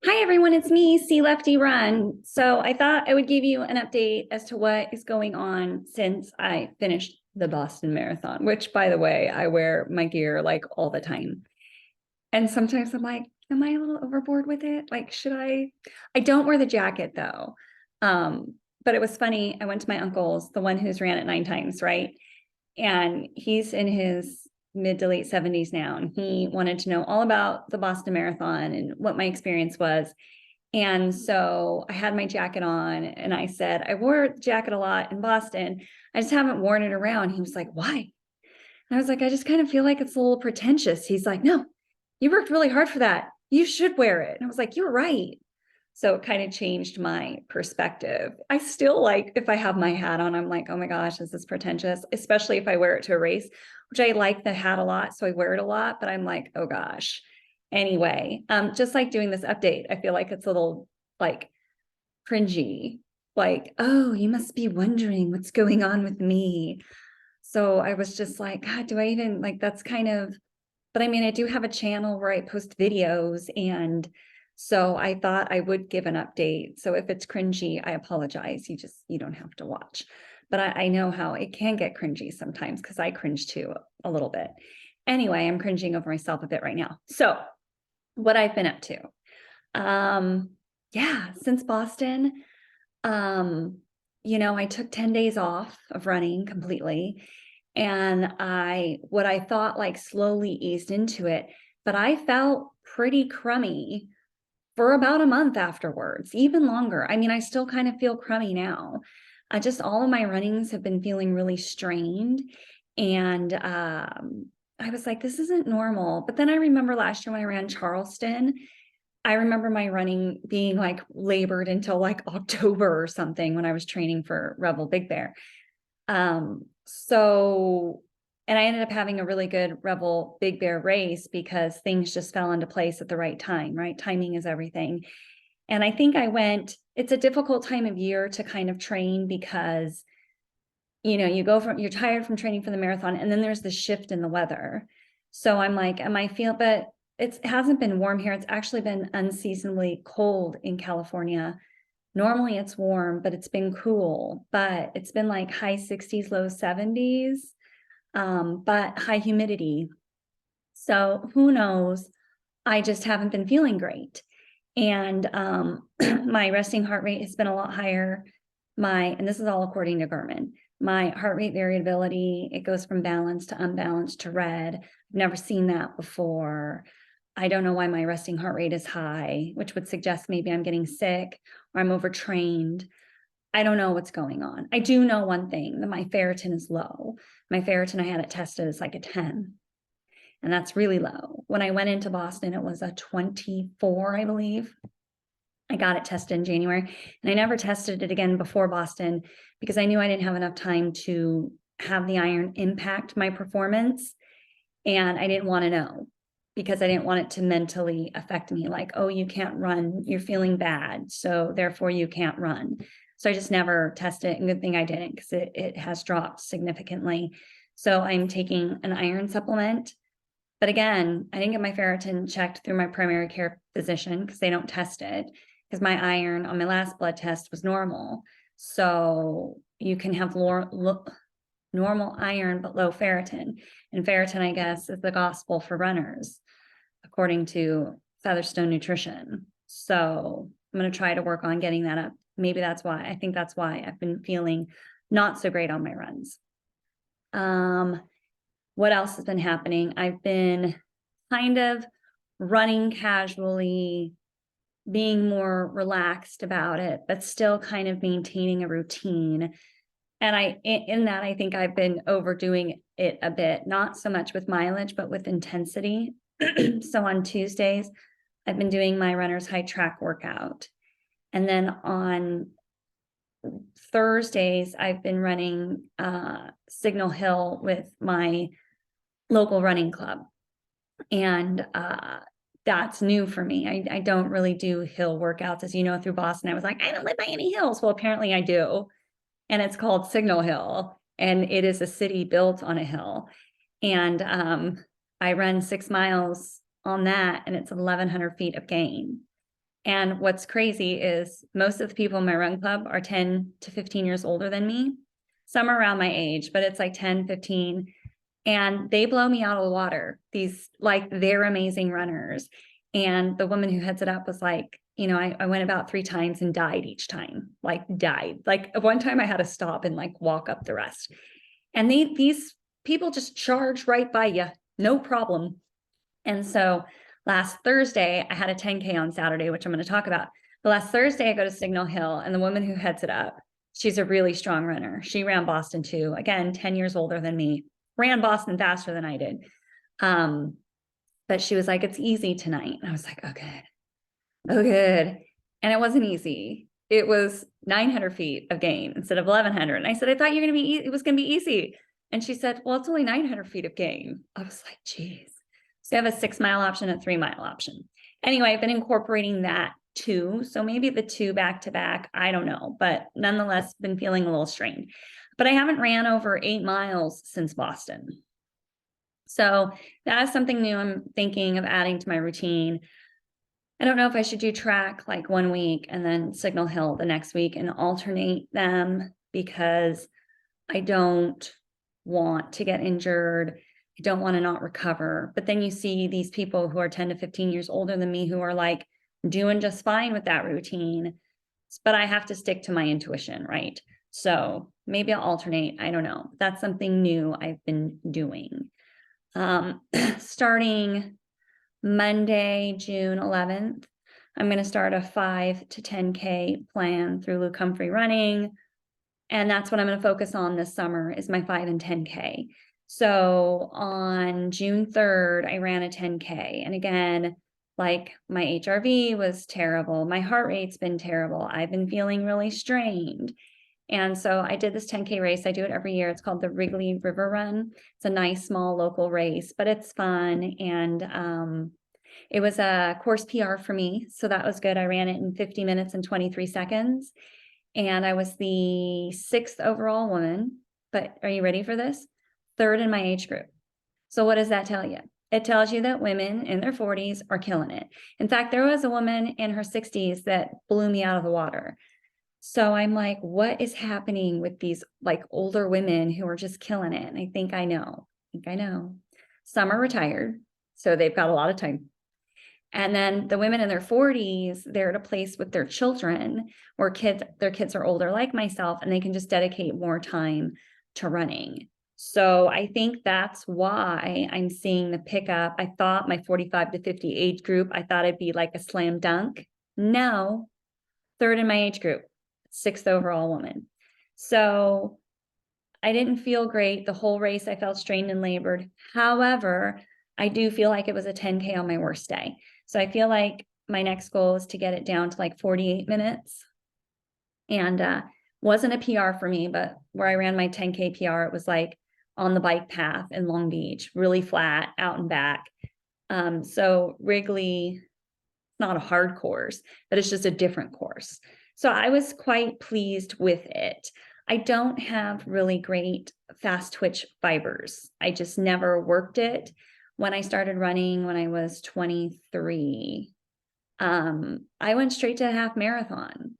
Hi, everyone. It's me, C Lefty Run. So I thought I would give you an update as to what is going on since I finished the Boston Marathon, which, by the way, I wear my gear like all the time. And sometimes I'm like, am I a little overboard with it? Like, should I? I don't wear the jacket though. But it was funny. I went to my uncle's, the one who's ran it 9 times, right? And he's in his mid to late 70s now. And he wanted to know all about the Boston Marathon and what my experience was. And so I had my jacket on and I said, I wore the jacket a lot in Boston. I just haven't worn it around. He was like, why? And I was like, I just kind of feel like it's a little pretentious. He's like, no, you worked really hard for that. You should wear it. And I was like, you're right. So it kind of changed my perspective. I still like, if I have my hat on, I'm like, oh my gosh, this is pretentious, especially if I wear it to a race, which I like the hat a lot. So I wear it a lot, but I'm like, oh gosh. Anyway, just like doing this update, I feel like it's a little like cringy, like, oh, you must be wondering what's going on with me. So I was just like, God, do I even like that's kind of, but I mean, I do have a channel where I post videos. And so I thought I would give an update. So if it's cringy, I apologize. You don't have to watch. But I know how it can get cringy sometimes because I cringe too a little bit. Anyway, I'm cringing over myself a bit right now. So what I've been up to. Yeah, since Boston, um, I took 10 days off of running completely. And what I thought like slowly eased into it, but I felt pretty crummy for about a month afterwards, even longer. I mean, I still kind of feel crummy now. Just all of my runnings have been feeling really strained. And I was like, this isn't normal. But then I remember last year when I ran Charleston, I remember my running being like labored until like October or something when I was training for Rebel Big Bear. So, and I ended up having a really good Rebel Big Bear race because things just fell into place at the right time, right? Timing is everything. And I think it's a difficult time of year to kind of train because, you're tired from training for the marathon and then there's the shift in the weather. So I'm like, but it hasn't been warm here. It's actually been unseasonably cold in California. Normally it's warm, but it's been cool, but it's been like high 60s, low 70s, but high humidity. So who knows? I just haven't been feeling great. And my resting heart rate has been a lot higher. And this is all according to Garmin, my heart rate variability, it goes from balanced to unbalanced to red. I've never seen that before. I don't know why my resting heart rate is high, which would suggest maybe I'm getting sick or I'm overtrained. I don't know what's going on. I do know one thing, that my ferritin is low. My ferritin, I had it tested, is like a 10, and that's really low. When I went into Boston, it was a 24, I believe. I got it tested in January, and I never tested it again before Boston because I knew I didn't have enough time to have the iron impact my performance. And I didn't want to know because I didn't want it to mentally affect me. Like, oh, you can't run, you're feeling bad, so therefore you can't run. So I just never tested it. And good thing I didn't because it has dropped significantly. So I'm taking an iron supplement. But again, I didn't get my ferritin checked through my primary care physician because they don't test it, because my iron on my last blood test was normal. So you can have normal iron, but low ferritin. And ferritin, I guess, is the gospel for runners, according to Featherstone Nutrition. So I'm going to try to work on getting that up. Maybe that's why. I think that's why I've been feeling not so great on my runs. What else has been happening? I've been kind of running casually, being more relaxed about it, but still kind of maintaining a routine. And in that, I think I've been overdoing it a bit, not so much with mileage, but with intensity. So on Tuesdays, I've been doing my runner's high track workout. And then on Thursdays, I've been running Signal Hill with my local running club. And that's new for me. I don't really do hill workouts. As you know, through Boston, I was like, I don't live by any hills. Well, apparently I do. And it's called Signal Hill. And it is a city built on a hill. And I run 6 miles on that, and it's 1,100 feet of gain. And what's crazy is most of the people in my run club are 10 to 15 years older than me. Some are around my age, but it's like 10, 15. And they blow me out of the water. They're amazing runners. And the woman who heads it up was like, I went about 3 times and died each time, died. Like one time I had to stop and walk up the rest. And these people just charge right by you, no problem. And so last Thursday, I had a 10K on Saturday, which I'm going to talk about. But last Thursday, I go to Signal Hill, and the woman who heads it up, she's a really strong runner. She ran Boston too. Again, 10 years older than me, ran Boston faster than I did. But she was like, it's easy tonight. And I was like, oh, good. Oh, good. And it wasn't easy. It was 900 feet of gain instead of 1,100. And I said, I thought it was going to be easy. And she said, well, it's only 900 feet of gain. I was like, geez. So I have a 6-mile option, a 3-mile option. Anyway, I've been incorporating that too. So maybe the 2 back to back, I don't know, but nonetheless, been feeling a little strained. But I haven't ran over 8 miles since Boston. So that is something new I'm thinking of adding to my routine. I don't know if I should do track 1 week and then Signal Hill the next week and alternate them, because I don't want to get injured. I don't want to not recover. But then you see these people who are 10 to 15 years older than me who are doing just fine with that routine, but I have to stick to my intuition, right? So maybe I'll alternate. I don't know. That's something new I've been doing. Starting Monday, June 11th, I'm going to start a 5 to 10K plan through Luke Humphrey Running. And that's what I'm going to focus on this summer is my 5 and 10K. So on June 3rd, I ran a 10K. And again, my HRV was terrible. My heart rate's been terrible. I've been feeling really strained. And so I did this 10K race. I do it every year. It's called the Wrigley River Run. It's a nice, small local race, but it's fun. And it was a course PR for me. So that was good. I ran it in 50 minutes and 23 seconds. And I was the 6th overall woman. But are you ready for this? 3rd in my age group. So what does that tell you? It tells you that women in their 40s are killing it. In fact, there was a woman in her 60s that blew me out of the water. So I'm like, what is happening with these older women who are just killing it? And I think I know. Some are retired, so they've got a lot of time. And then the women in their 40s, they're at a place with their children where their kids are older like myself, and they can just dedicate more time to running. So I think that's why I'm seeing the pickup. I thought my 45 to 50 age group, I thought it'd be like a slam dunk. No, 3rd in my age group, 6th overall woman. So I didn't feel great. The whole race, I felt strained and labored. However, I do feel like it was a 10K on my worst day. So I feel like my next goal is to get it down to 48 minutes. And wasn't a PR for me, but where I ran my 10K PR, it was on the bike path in Long Beach, really flat, out and back. So Wrigley, not a hard course, but it's just a different course. So I was quite pleased with it. I don't have really great fast twitch fibers. I just never worked it. When I started running when I was 23, I went straight to a half marathon.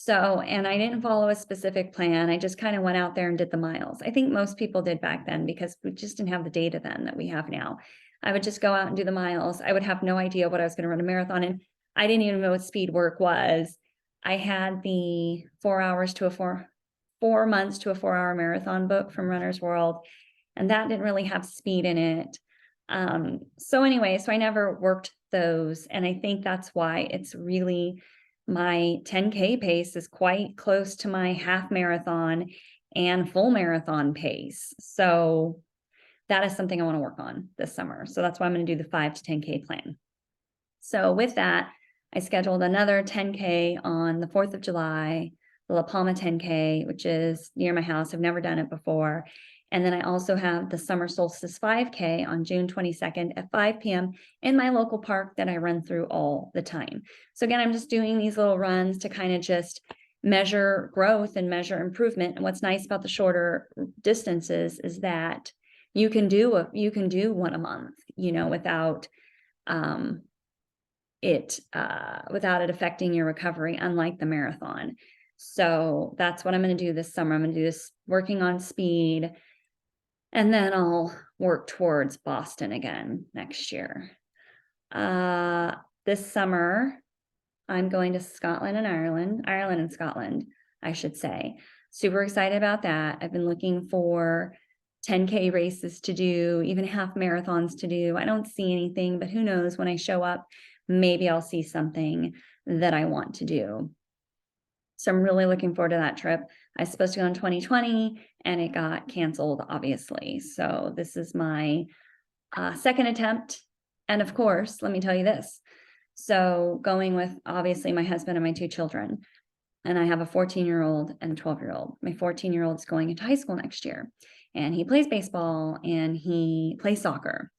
And I didn't follow a specific plan. I just kind of went out there and did the miles. I think most people did back then because we just didn't have the data then that we have now. I would just go out and do the miles. I would have no idea what I was going to run a marathon in. I didn't even know what speed work was. I had the 4 months to a 4-hour marathon book from Runner's World, and that didn't really have speed in it. So I never worked those. And I think that's why it's really my 10K pace is quite close to my half marathon and full marathon pace. So that is something I want to work on this summer. So that's why I'm going to do the 5 to 10K plan. So with that, I scheduled another 10K on the 4th of July, the La Palma 10K, which is near my house. I've never done it before. And then I also have the Summer Solstice 5K on June 22nd at 5 p.m. in my local park that I run through all the time. So again, I'm just doing these little runs to kind of just measure growth and measure improvement. And what's nice about the shorter distances is that you can do one a month, without without it affecting your recovery, unlike the marathon. So that's what I'm going to do this summer. I'm going to do this working on speed, and then I'll work towards Boston again next year. This summer, I'm going to Scotland and Ireland and Scotland, I should say. Super excited about that. I've been looking for 10K races to do, even half marathons to do. I don't see anything, but who knows, when I show up, maybe I'll see something that I want to do. So I'm really looking forward to that trip. I was supposed to go in 2020 and it got canceled, obviously. So this is my second attempt. And of course, let me tell you this. So going with obviously my husband and my 2 children, and I have a 14-year-old and a 12-year-old. My 14-year-old is going into high school next year, and he plays baseball and he plays soccer.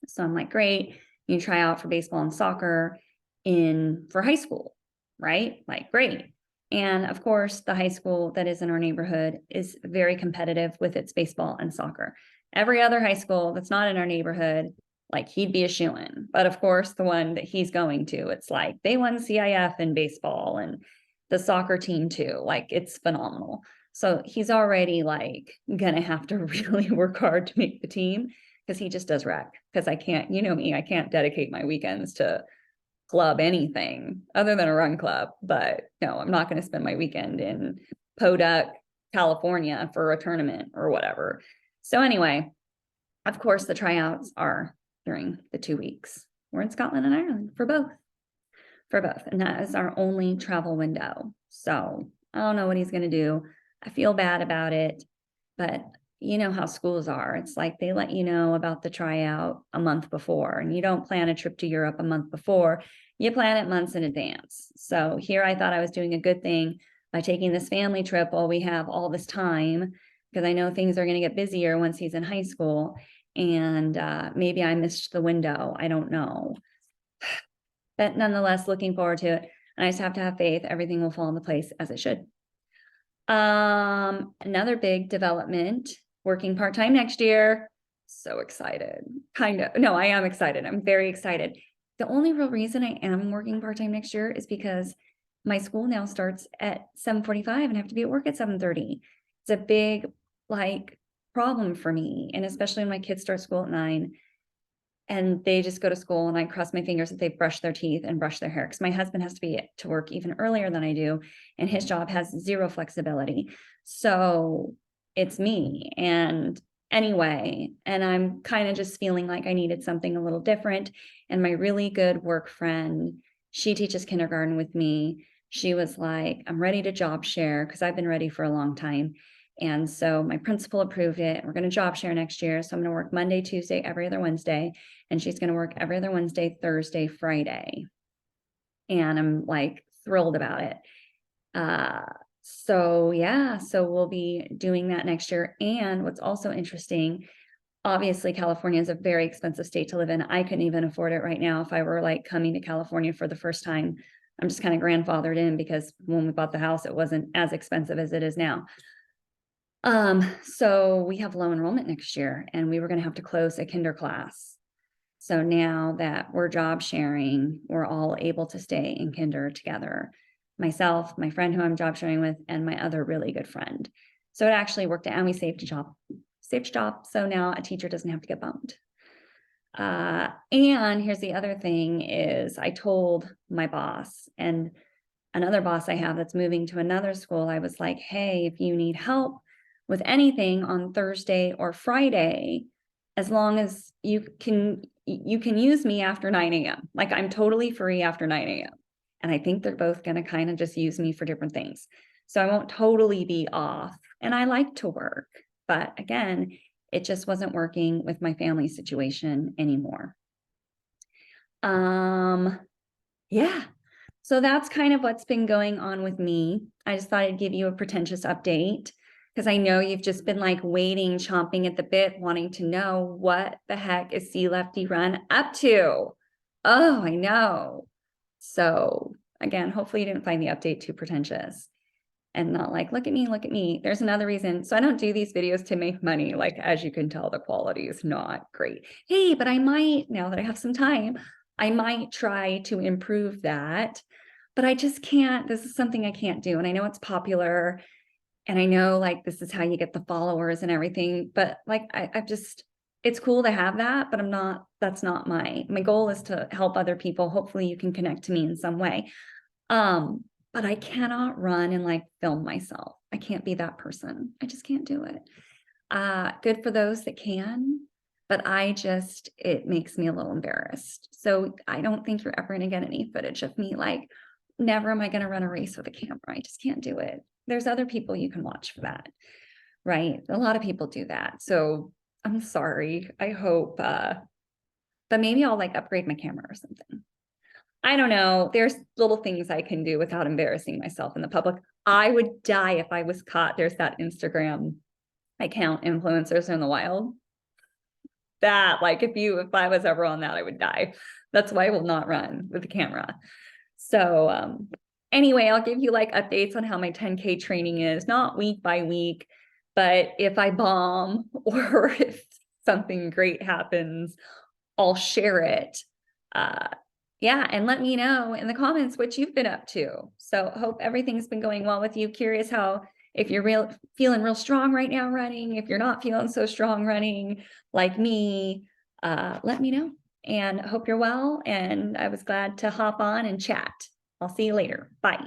So I'm like, great, you can try out for baseball and soccer for high school, right? Like, great. And of course, the high school that is in our neighborhood is very competitive with its baseball and soccer. Every other high school that's not in our neighborhood, like, he'd be a shoo-in. But of course, the one that he's going to, it's like they won CIF in baseball and the soccer team too. Like, it's phenomenal. So he's already like gonna have to really work hard to make the team, because he just does rec. Because I can't, you know me, I can't dedicate my weekends to club anything other than a run club. But no, I'm not going to spend my weekend in Podunk, California for a tournament or whatever. So anyway, of course, the tryouts are during the 2 weeks. We're in Scotland and Ireland for both. And that is our only travel window. So I don't know what he's going to do. I feel bad about it, but you know how schools are. It's like they let you know about the tryout a month before, and you don't plan a trip to Europe a month before. You plan it months in advance. So here I thought I was doing a good thing by taking this family trip while we have all this time, because I know things are going to get busier once he's in high school. And maybe I missed the window. I don't know. But nonetheless, looking forward to it. And I just have to have faith. Everything will fall into place as it should. Another big development, working part-time next year. So excited. No, I am excited. I'm very excited. The only real reason I am working part-time next year is because my school now starts at 7:45 and I have to be at work at 7:30. It's a big problem for me. And especially when my kids start school at 9 and they just go to school, and I cross my fingers that they brush their teeth and brush their hair, because my husband has to be to work even earlier than I do, and his job has zero flexibility. So it's me. And anyway, and I'm kind of just feeling like I needed something a little different. And my really good work friend, she teaches kindergarten with me. She was like, I'm ready to job share, because I've been ready for a long time. And so my principal approved it. We're going to job share next year. So I'm going to work Monday, Tuesday, every other Wednesday. And she's going to work every other Wednesday, Thursday, Friday. And I'm like thrilled about it. So yeah, so we'll be doing that next year. And what's also interesting, obviously California is a very expensive state to live in. I couldn't even afford it right now if I were like coming to California for the first time. I'm just kind of grandfathered in, because when we bought the house, it wasn't as expensive as it is now. So we have low enrollment next year, and we were going to have to close a kinder class. So now that we're job sharing, we're all able to stay in kinder together. Myself, my friend who I'm job sharing with, and my other really good friend. So it actually worked out, and we saved a job. So now a teacher doesn't have to get bumped. And here's the other thing is, I told my boss and another boss I have that's moving to another school, I was like, hey, if you need help with anything on Thursday or Friday, as long as you can use me after 9 a.m. Like, I'm totally free after 9 a.m. And I think they're both going to kind of just use me for different things. So I won't totally be off. And I like to work. But again, it just wasn't working with my family situation anymore. Yeah. So that's kind of what's been going on with me. I just thought I'd give you a pretentious update, because I know you've just been like waiting, chomping at the bit, wanting to know what the heck is C Lefty Run up to. Oh, I know. So again, hopefully you didn't find the update too pretentious. and not like, look at me, look at me. There's another reason. So I don't do these videos to make money. Like, as you can tell, the quality is not great. Hey, but I might, now that I have some time, I might try to improve that, but I just can't. This is something I can't do. And I know it's popular, and I know like this is how you get the followers and everything, but like I've just, it's cool to have that, but that's not my goal is to help other people. Hopefully you can connect to me in some way. But I cannot run and like film myself. I can't be that person. I just can't do it. Good for those that can, but it makes me a little embarrassed. So I don't think you're ever going to get any footage of me. Like, never am I going to run a race with a camera. I just can't do it. There's other people you can watch for that, right? A lot of people do that. So I'm sorry. I hope, but maybe I'll like upgrade my camera or something. I don't know. There's little things I can do without embarrassing myself in the public. I would die if I was caught. There's that Instagram account, Influencers in the Wild. That, like, if I was ever on that, I would die. That's why I will not run with the camera. So anyway, I'll give you like updates on how my 10K training is, not week by week, but if I bomb or if something great happens, I'll share it. Yeah, and let me know in the comments what you've been up to. So hope everything's been going well with you. Curious how, if you're feeling real strong right now running, if you're not feeling so strong running like me, let me know. And hope you're well. And I was glad to hop on and chat. I'll see you later. Bye.